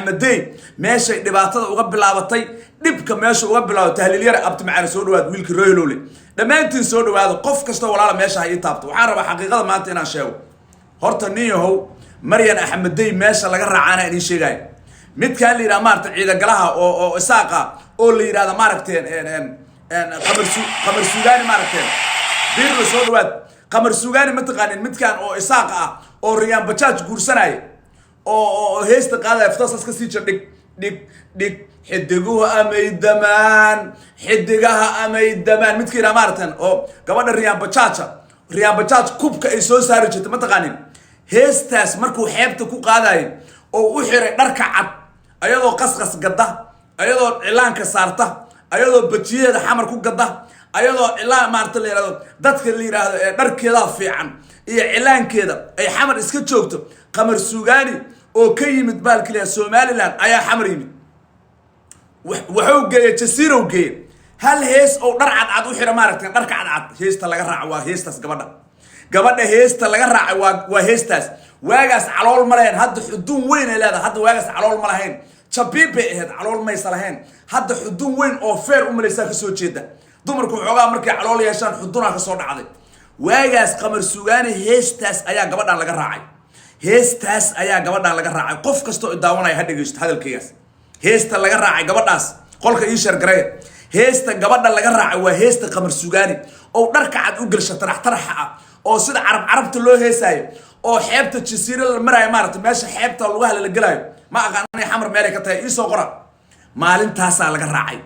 أحمد دي ماشي دبعتها وقبل لعبتي دبك ماشي وقبل لعبة تهليل يرى أبت مع رسول واد ويلك رويلولي لما أنت سود واد قف كسته ولا ماشي هاي تابت وحارب حقيقة ما أنت أنا شاو هرتنيه هو مريم أحمد دي ماشي اللي قرع عنها إني شيء جاي مت كان لي رامارت عيدا قلها أو ساقة أو اللي هذا ماركتين قمر سوداني ماركتين بيرلو سود واد قمر سوداني متقانين مت كان أو ساقة أو ريان بتشاج قرصناي أو هيست قاعدة يفتح كسيتش ديك حدقوها أمي الدمان حدقها أمي الدمان مت كنا مارتن أو قبل الريان بتشاج كوب كيسو سارجت متقانين هيستاس مركو حيبته كو قاعدين أو وحرق دركعت أيضا قصقص قده أيضا إعلان كسارته أيضا بتشيه حمر كو قده أيضا إعلان مارتن اللي دتك اللي درك كذا في عن إعلان كذا أي حمر إسكت شوكته قمر سوغاني أو كي متبالك لها سومالي لان أيا حمر يمي وحوق جسير وجي هل هيس أو درعت عد وحرق مارتن دركعت عد هيس تلقى وهيستاس قبلنا هيستا لغا راعي وهيستاس واغاس علول ملهين هاد حدون وين هذا هاد واغاس علول ملهين شبيبي هاد علول ما يسلهين هاد حدون وين او فير مليسا كسو جيدا دمركو خوغا markay علول yeeshaan xuduna ka soo dhacday waagaas qamar suugaani heestaas ayaa gabadhan laga raacay heestaas ayaa gabadhan laga raacay qof kasto daawanaya hadhigeysto hadalkiyaas heesta laga raacay gabadhaas qolka ii shar garay heesta gabadha laga raacay waa heesta qamar suugaani oo dharka cad u galsha taraxa oo sida carabta loo heesaayo oo xeebta jasiiro la maray maarta meesha xeebta lugaha la galaayo ma aqaanay xamar meel ka tahay isoo qora maalintaas laga raacay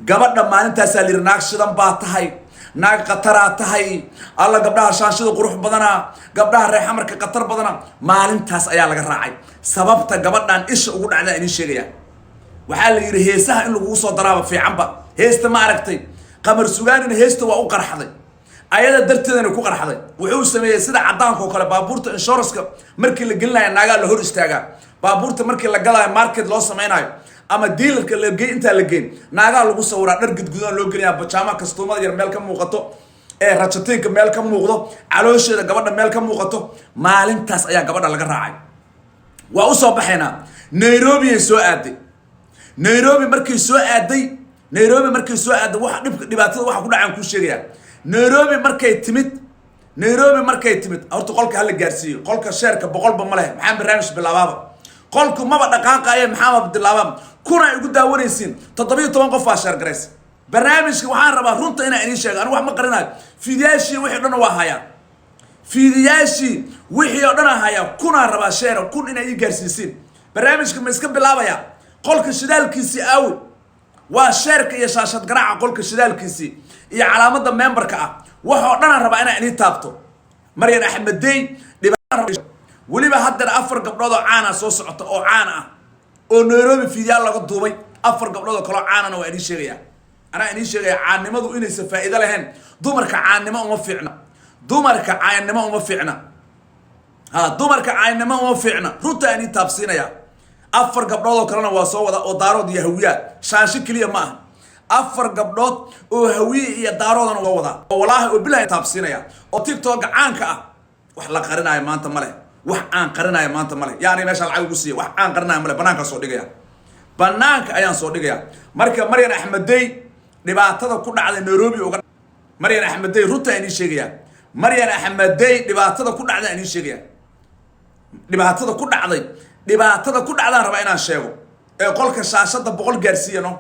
gabadha maalintaas la naag shidan baa tahay naag qatara tahay alla gabdhaha shaashada qurux badana gabdhaha reer xamarka qatar badana maalintaas ayaa laga raacay sababta gabadhan isha ugu dhacda in sheegaya waxa la yiri heesaha in lagu soo daraaba fiicanba heesta ma aragtay qamar suugaanina heesta waa u qarxaday ayada darteedana ku qarxaday wuxuu sameeyay sida cadaanka oo kale baabuurta insurance markii la gelinayo naaga la hor istaaga baabuurta markii la galayo market loo sameeynayo ama dealerka la geey inta la geey naaga lagu sawiraa dhar gudgudan loo geliyaa bajaama kastoomada yar meel ka muuqato ee rajatinka meel ka muuqdo caloosheeda gabadha meel ka muuqato maalintaas ayaa gabadha laga raacay waa u soo baxayna Nairobi soo aaday Nairobi markii soo aaday waxa dhibaatada waxa ku dhacaan ku sheegaya Nairobi markay timid horta qolka hal gaarsiyo qolka sheerka boqolba ma leh maxaan barnaamij bilaababa qolku ma dhaqaaqay maxamed bilaabam kuna ugu daawanaysiin 17 qof aa sheer gareys barnaamijka waxaan rabaa runta inaan idin sheego anigu wax ma qarinayo fiidiyaashi wixii dhan waa haya fiidiyaashi wixii oo dhan haya kuna rabaa sheer kun inay ii gaarsiisiin barnaamijka ma iska bilaabaya qolka shidaalkiisi aawi waa sheerka iyo shaashad garaaca qolka shidaalkiisi iyo calaamada memberka ah waxa oo dhan rabaa inaan idin taabto Maryan Axmed Dey waliba hadda afar gabdhood oo caan ah soo socota oo caan ah oo Nairobi fiidiyaal laga duubay afar gabdhood oo kala caan ah waa idin sheegaya ana idin sheegaya caannimadu inay faa'iido lahayn dumarka caannimo uma fiicna dumarka caannimo uma fiicna runta aan taabsiinaya afar gabdhood oo kalena waa soo wada oo daarood iyo hawiya shaashi kaliya ma aha afar gabdhood oo hawiye iyo daaroodana waa wada walahi oo bilaay taabsiinaya oo TikTok caanka ah wax la qarinayo maanta male wax aan qarinayo maanta male yaani meesha lacag ugu siiyo wax aan qarinayo male banaanka soo dhigaya banaanka ayaan soo dhigaya marka Maryan Axmed Dey dhibaatada ku dhacday Nairobi oo Maryan Axmed Dey runta ay sheegaya Maryan Axmed Dey dhibaatada ku dhacday ay sheegaya dhibaatada ku dhacday raba inaan sheego ee qolka shaashada 100 gaarsiiyano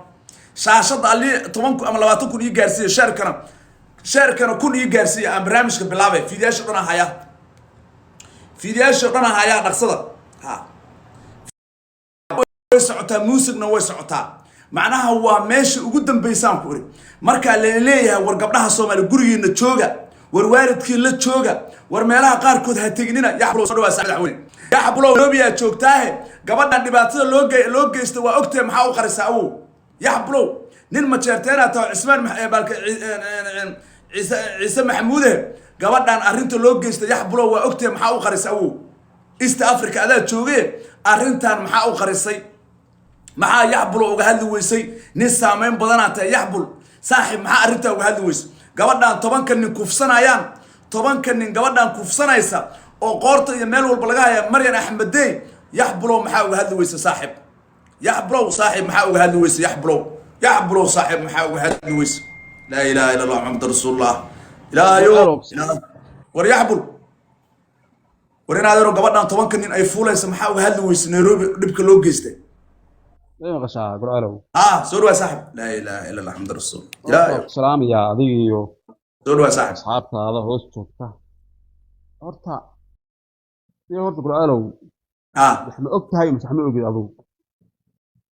shaashada ali 10 ama 20 kun ii gaarsiiyo sheerkana kun ii gaarsiiyo aan barnaamijka bilaabay fiidiyaasha dhan haya dhaqsada way socotaa muusigna way socotaa macnaha waa meesha ugu dambeysaan ku iri marka la leeyahay war gabdhaha Soomaali gurigeena jooga war waalidkii la jooga war meelaha qaar kood ha tegnina yaxbulo soo dhawaad saxaawin yaxbulo Nairobi joogtaahe gabadhan dhibaatada loo geystay waa ogtay maxaa u qarisaa awow yaxbulo nin ma jeerteena taa Ismaan balka Ciise Maxamuude gabadhan arinta loo geystay yaxbulo waa ogtay maxaa u qarisaa awow East Africa adaa joogay arintan maxaa u qarisay maxaa yaxbulo uga hadli weysay nin saameyn badan aata yaxbul saaxib maxaa arinta uga hadli weysay gabadhan 10 nin kufsanayaan 10 nin gabadhan kufsanaysa oo qoorta iyo meel walba laga haya Maryan Axmed Dey yaxbulo maxaa uga hadli weysay saaxib يحبلو صاحب محاوي هذا ويس يحبلو صاحب محاوي هذا ويس. لا اله الا الله محمد رسول الله. لا يو gurceelow لا وريحبل ورينا هذا قبضنا طبعا كنين اي فولايس محاوي هذا ويس نيروبي دبك لو جيستي. way maqashaa gurceelow سوروا يا صاحب لا اله الا الله محمد رسول الله. horta يا waan ku salaamayaa adiga iyo سوروا يا صاحب. asxaabtaada hoos joogta horta iyo horta gurceelow ها wax ma og tahay mise wax ma ogid adigu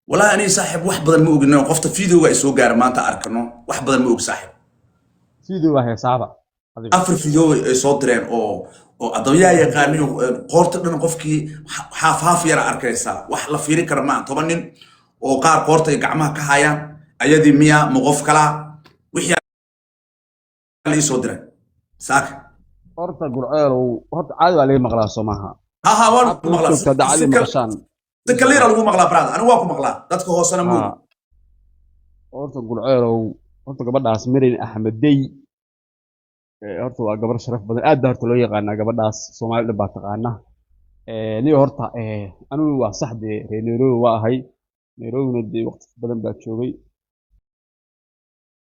والله أنا صاحب واحد بدل ما أقول قفت فيديو ويسوق قال ما أنت أركنه واحد بدل ما أقول صاحب sidii waa heesaaba adiga أفر فيديو صدرين أو أضياء يقاني قارت لنا قفكي حاف يرى أركيسا وحلا فيري كرمان طبعا وقار قارت يقعمها كهايا أيدي مية مغف كلا وحيا اللي صدرين ساك horta gurceelow horta caadi waa laga maqlaa soo maaha ها وان asxaabta hoos مغلا joogta hadda caadi maqashaan تكلير أنا مغلا براد أنا واكو مغلا دتك هو سنة مو haa horta gurceelow horta gabadhaas Marin Axmedey horta waa gabar sharaf badan aad baa horta loo yaqaanaa gabadhaas Soomaali dhan baa taqaana niyo horta anigu waa saxde reer Nairobi waa ahay Nairobina dee waqti badan baa joogay